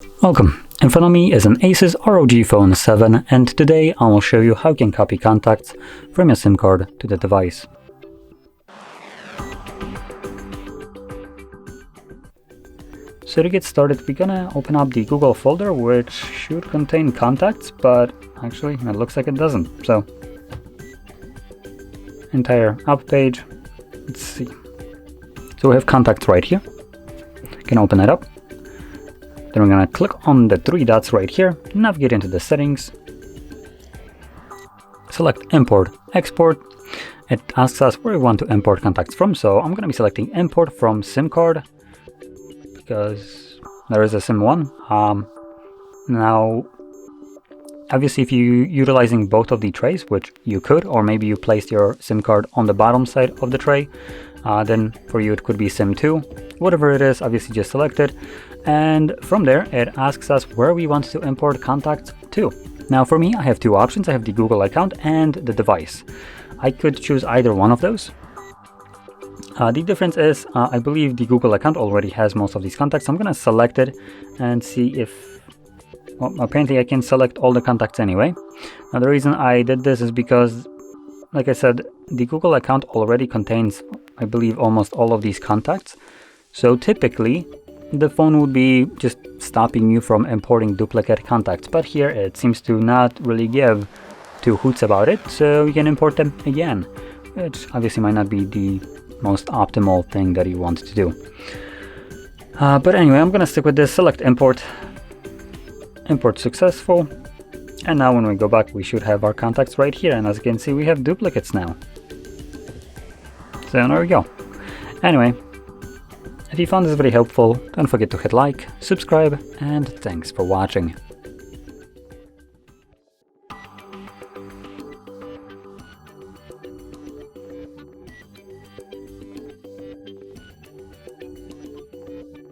Welcome! In front of me is an ASUS ROG Phone 7, and today I will show you how you can copy contacts from your SIM card to the device. So to get started, we're gonna open up the Google folder, which should contain contacts, but actually it looks like it doesn't. So, entire app page, let's see. So we have contacts right here. You can open it up. Then we're going to click on the three dots right here, navigate into the settings, select import, export. It asks us where we want to import contacts from, so I'm going to be selecting import from SIM card because there is a SIM one. Now, obviously if you're utilizing both of the trays, which you could, or maybe you placed your SIM card on the bottom side of the tray, then for you it could be SIM 2. Whatever it is, obviously just select it. And from there, it asks us where we want to import contacts to. Now for me, I have two options. I have the Google account and the device. I could choose either one of those. The difference is, I believe the Google account already has most of these contacts. So I'm going to select it and see if, well, apparently I can select all the contacts anyway. Now the reason I did this is because, like I said, the Google account already contains, I believe, almost all of these contacts. So typically, the phone would be just stopping you from importing duplicate contacts, but here it seems to not really give two hoots about it, so you can import them again, which obviously might not be the most optimal thing that you want to do. But anyway, I'm gonna stick with this. Select import, import successful, and now when we go back, we should have our contacts right here, and as you can see, we have duplicates now. So there we go. Anyway, if you found this very helpful, don't forget to hit like, subscribe, and thanks for watching.